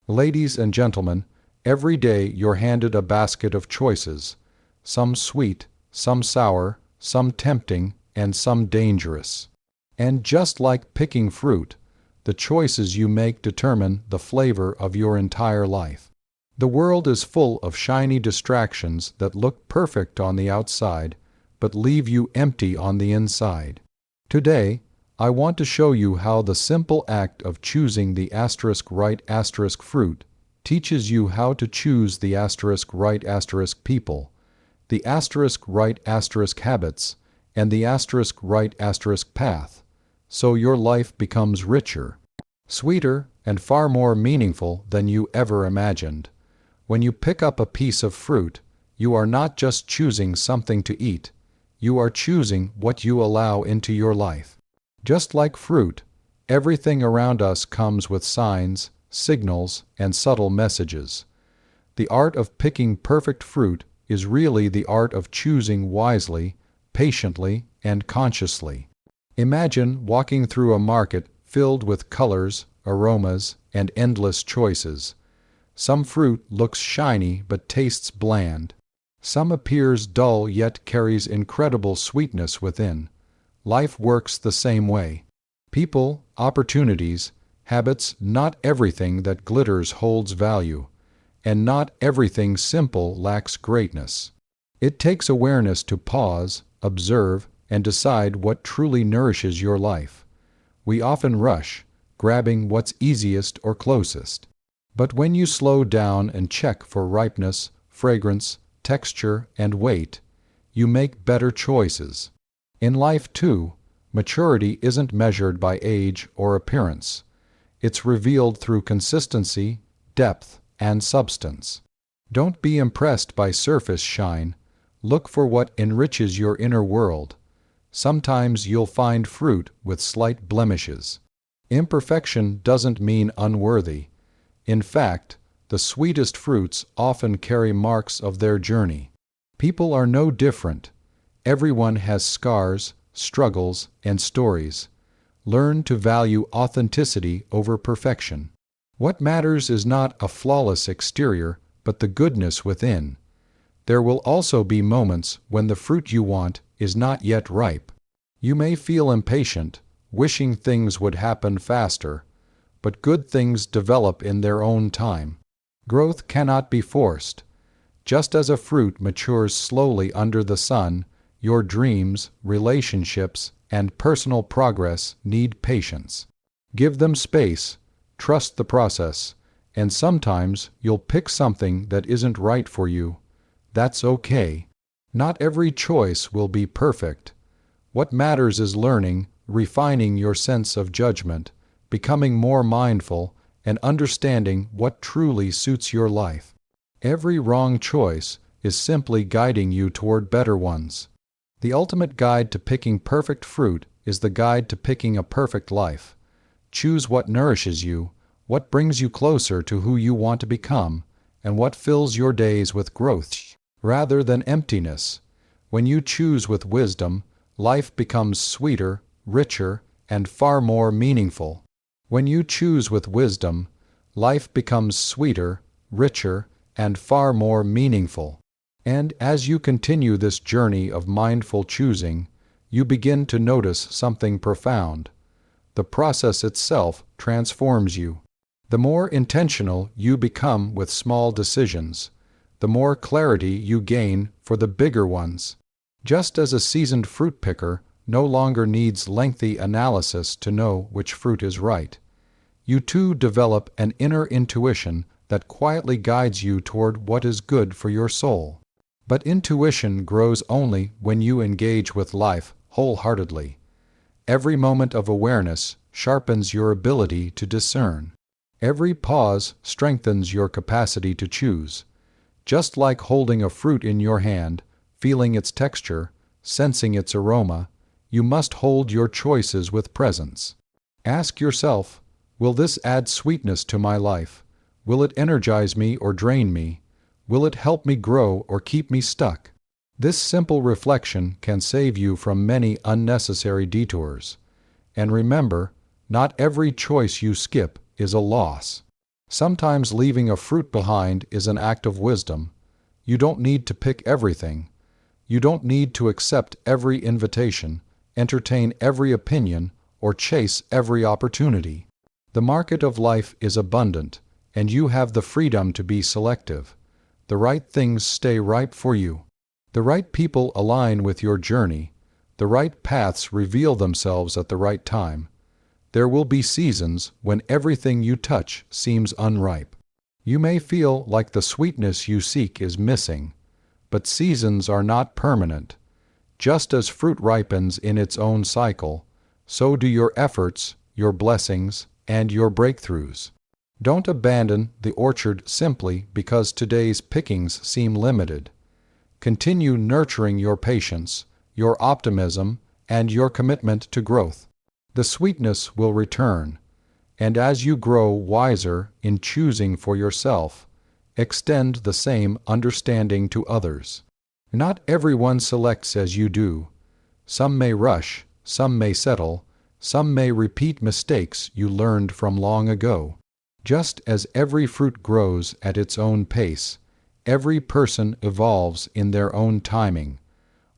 Ladies and gentlemen, every day you're handed a basket of choices, some sweet, some sour, some tempting, and some dangerous. And just like picking fruit, the choices you make determine the flavor of your entire life. The world is full of shiny distractions that look perfect on the outside, but leave you empty on the inside. Today, I want to show you how the simple act of choosing the right fruit teaches you how to choose the right people, the right habits, and the right path, so your life becomes richer, sweeter, and far more meaningful than you ever imagined. When you pick up a piece of fruit, you are not just choosing something to eat, you are choosing what you allow into your life. Just like fruit, everything around us comes with signs, signals, and subtle messages. The art of picking perfect fruit is really the art of choosing wisely, patiently, and consciously. Imagine walking through a market filled with colors, aromas, and endless choices. Some fruit looks shiny but tastes bland. Some appears dull yet carries incredible sweetness within. Life works the same way. People, opportunities, habits, not everything that glitters holds value, and not everything simple lacks greatness. It takes awareness to pause, observe, and decide what truly nourishes your life. We often rush, grabbing what's easiest or closest. But when you slow down and check for ripeness, fragrance, texture, and weight, you make better choices. In life, too, maturity isn't measured by age or appearance. It's revealed through consistency, depth, and substance. Don't be impressed by surface shine. Look for what enriches your inner world. Sometimes you'll find fruit with slight blemishes. Imperfection doesn't mean unworthy. In fact, the sweetest fruits often carry marks of their journey. People are no different. Everyone has scars, struggles, and stories. Learn to value authenticity over perfection. What matters is not a flawless exterior, but the goodness within. There will also be moments when the fruit you want is not yet ripe. You may feel impatient, wishing things would happen faster, but good things develop in their own time. Growth cannot be forced. Just as a fruit matures slowly under the sun, your dreams, relationships, and personal progress need patience. Give them space, trust the process, and sometimes you'll pick something that isn't right for you. That's okay. Not every choice will be perfect. What matters is learning, refining your sense of judgment, becoming more mindful, and understanding what truly suits your life. Every wrong choice is simply guiding you toward better ones. The ultimate guide to picking perfect fruit is the guide to picking a perfect life. Choose what nourishes you, what brings you closer to who you want to become, and what fills your days with growth rather than emptiness. When you choose with wisdom, life becomes sweeter, richer, and far more meaningful. When you choose with wisdom, life becomes sweeter, richer, and far more meaningful. And as you continue this journey of mindful choosing, you begin to notice something profound. The process itself transforms you. The more intentional you become with small decisions, the more clarity you gain for the bigger ones. Just as a seasoned fruit picker no longer needs lengthy analysis to know which fruit is right, you too develop an inner intuition that quietly guides you toward what is good for your soul. But intuition grows only when you engage with life wholeheartedly. Every moment of awareness sharpens your ability to discern. Every pause strengthens your capacity to choose. Just like holding a fruit in your hand, feeling its texture, sensing its aroma, you must hold your choices with presence. Ask yourself, will this add sweetness to my life? Will it energize me or drain me? Will it help me grow or keep me stuck? This simple reflection can save you from many unnecessary detours. And remember, not every choice you skip is a loss. Sometimes leaving a fruit behind is an act of wisdom. You don't need to pick everything. You don't need to accept every invitation, entertain every opinion, or chase every opportunity. The market of life is abundant, and you have the freedom to be selective. The right things stay ripe for you. The right people align with your journey. The right paths reveal themselves at the right time. There will be seasons when everything you touch seems unripe. You may feel like the sweetness you seek is missing, but seasons are not permanent. Just as fruit ripens in its own cycle, so do your efforts, your blessings, and your breakthroughs. Don't abandon the orchard simply because today's pickings seem limited. Continue nurturing your patience, your optimism, and your commitment to growth. The sweetness will return, and as you grow wiser in choosing for yourself, extend the same understanding to others. Not everyone selects as you do. Some may rush, some may settle, some may repeat mistakes you learned from long ago. Just as every fruit grows at its own pace, every person evolves in their own timing.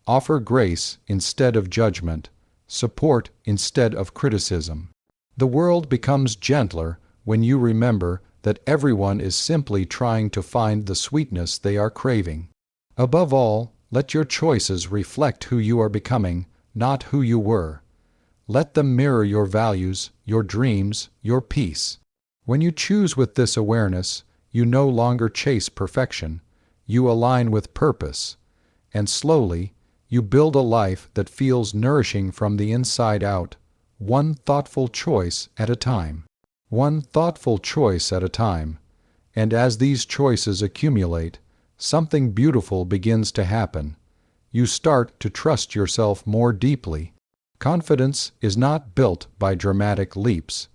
Offer grace instead of judgment, support instead of criticism. The world becomes gentler when you remember that everyone is simply trying to find the sweetness they are craving. Above all, let your choices reflect who you are becoming, not who you were. Let them mirror your values, your dreams, your peace. When you choose with this awareness, you no longer chase perfection, you align with purpose, and slowly, you build a life that feels nourishing from the inside out, one thoughtful choice at a time. One thoughtful choice at a time. And as these choices accumulate, something beautiful begins to happen. You start to trust yourself more deeply. Confidence is not built by dramatic leaps.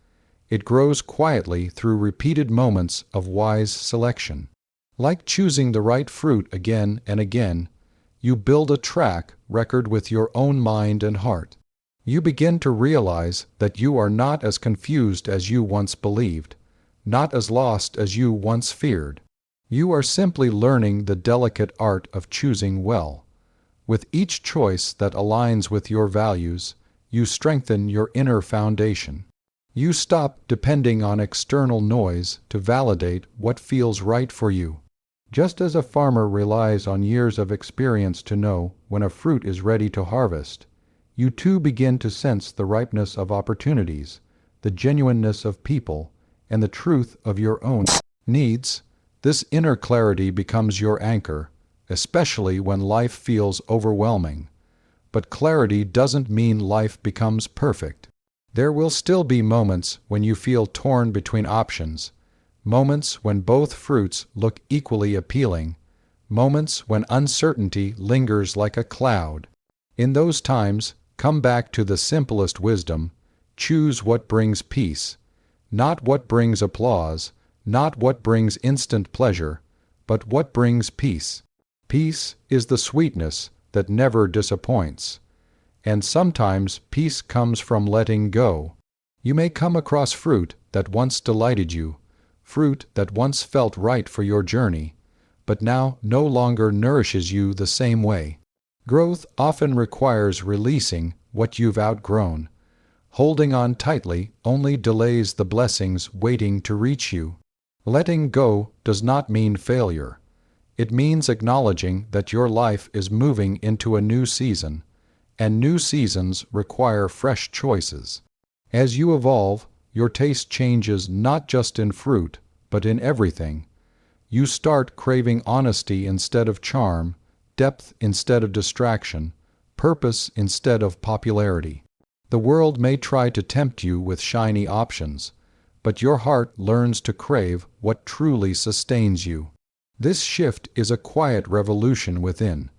It grows quietly through repeated moments of wise selection. Like choosing the right fruit again and again, you build a track record with your own mind and heart. You begin to realize that you are not as confused as you once believed, not as lost as you once feared. You are simply learning the delicate art of choosing well. With each choice that aligns with your values, you strengthen your inner foundation. You stop depending on external noise to validate what feels right for you. Just as a farmer relies on years of experience to know when a fruit is ready to harvest, you too begin to sense the ripeness of opportunities, the genuineness of people, and the truth of your own needs. This inner clarity becomes your anchor, especially when life feels overwhelming. But clarity doesn't mean life becomes perfect. There will still be moments when you feel torn between options, moments when both fruits look equally appealing, moments when uncertainty lingers like a cloud. In those times, come back to the simplest wisdom: choose what brings peace, not what brings applause, not what brings instant pleasure, but what brings peace. Peace is the sweetness that never disappoints. And sometimes peace comes from letting go. You may come across fruit that once delighted you, fruit that once felt right for your journey, but now no longer nourishes you the same way. Growth often requires releasing what you've outgrown. Holding on tightly only delays the blessings waiting to reach you. Letting go does not mean failure. It means acknowledging that your life is moving into a new season, and new seasons require fresh choices. As you evolve, your taste changes not just in fruit, but in everything. You start craving honesty instead of charm, depth instead of distraction, purpose instead of popularity. The world may try to tempt you with shiny options, but your heart learns to crave what truly sustains you. This shift is a quiet revolution within,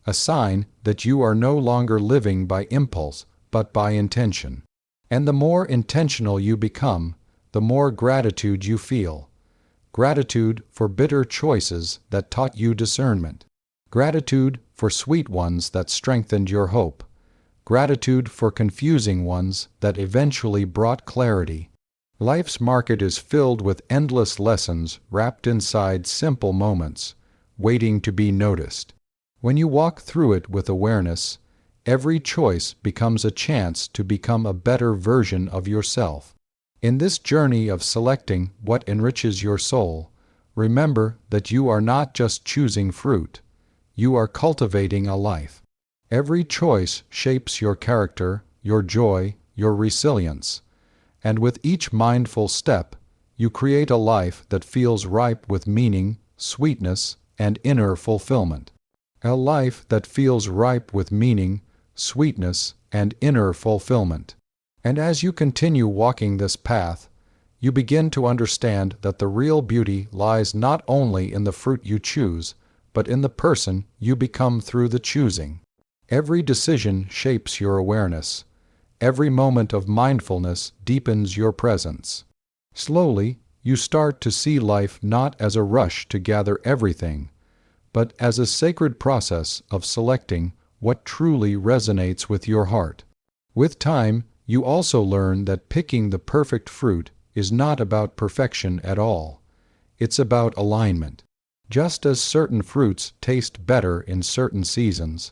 a sign that you are no longer living by impulse, but by intention. And the more intentional you become, the more gratitude you feel. Gratitude for bitter choices that taught you discernment. Gratitude for sweet ones that strengthened your hope. Gratitude for confusing ones that eventually brought clarity. Life's market is filled with endless lessons wrapped inside simple moments, waiting to be noticed. When you walk through it with awareness, every choice becomes a chance to become a better version of yourself. In this journey of selecting what enriches your soul, remember that you are not just choosing fruit, you are cultivating a life. Every choice shapes your character, your joy, your resilience, and with each mindful step, you create a life that feels ripe with meaning, sweetness, and inner fulfillment. A life that feels ripe with meaning, sweetness, and inner fulfillment. And as you continue walking this path, you begin to understand that the real beauty lies not only in the fruit you choose, but in the person you become through the choosing. Every decision shapes your awareness. Every moment of mindfulness deepens your presence. Slowly, you start to see life not as a rush to gather everything, but as a sacred process of selecting what truly resonates with your heart. With time, you also learn that picking the perfect fruit is not about perfection at all. It's about alignment. Just as certain fruits taste better in certain seasons,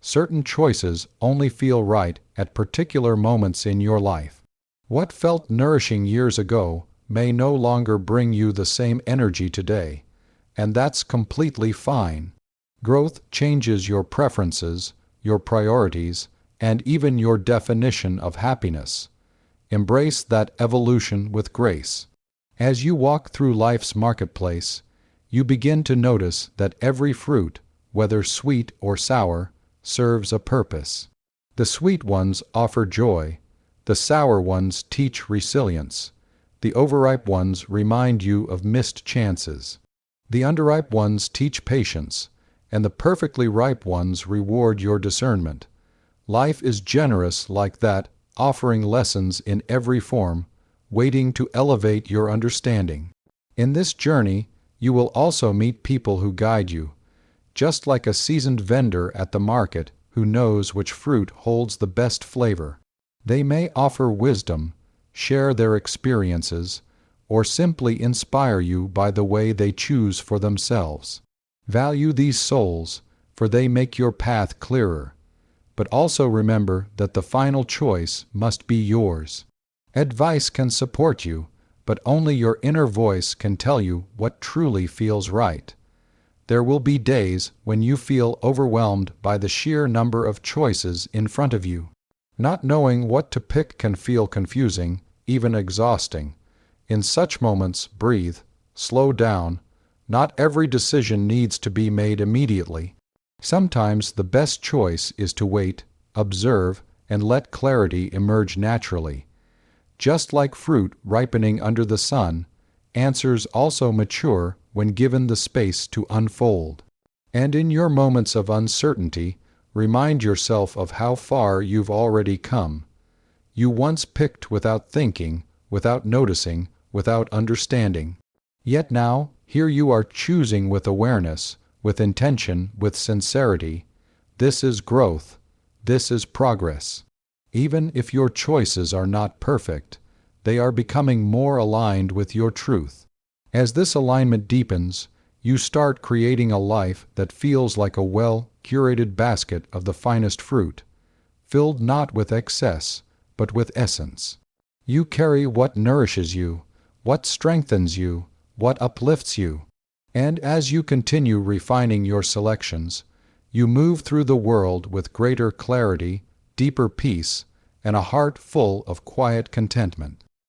certain choices only feel right at particular moments in your life. What felt nourishing years ago may no longer bring you the same energy today, and that's completely fine. Growth changes your preferences, your priorities, and even your definition of happiness. Embrace that evolution with grace. As you walk through life's marketplace, you begin to notice that every fruit, whether sweet or sour, serves a purpose. The sweet ones offer joy, the sour ones teach resilience, the overripe ones remind you of missed chances. The underripe ones teach patience, and the perfectly ripe ones reward your discernment. Life is generous like that, offering lessons in every form, waiting to elevate your understanding. In this journey, you will also meet people who guide you, just like a seasoned vendor at the market who knows which fruit holds the best flavor. They may offer wisdom, share their experiences, or simply inspire you by the way they choose for themselves. Value these souls, for they make your path clearer. But also remember that the final choice must be yours. Advice can support you, but only your inner voice can tell you what truly feels right. There will be days when you feel overwhelmed by the sheer number of choices in front of you. Not knowing what to pick can feel confusing, even exhausting. In such moments, breathe, slow down. Not every decision needs to be made immediately. Sometimes the best choice is to wait, observe, and let clarity emerge naturally. Just like fruit ripening under the sun, answers also mature when given the space to unfold. And in your moments of uncertainty, remind yourself of how far you've already come. You once picked without thinking, without noticing, without understanding. Yet now, here you are choosing with awareness, with intention, with sincerity. This is growth. This is progress. Even if your choices are not perfect, they are becoming more aligned with your truth. As this alignment deepens, you start creating a life that feels like a well-curated basket of the finest fruit, filled not with excess, but with essence. You carry what nourishes you, what strengthens you, what uplifts you. And as you continue refining your selections, you move through the world with greater clarity, deeper peace, and a heart full of quiet contentment.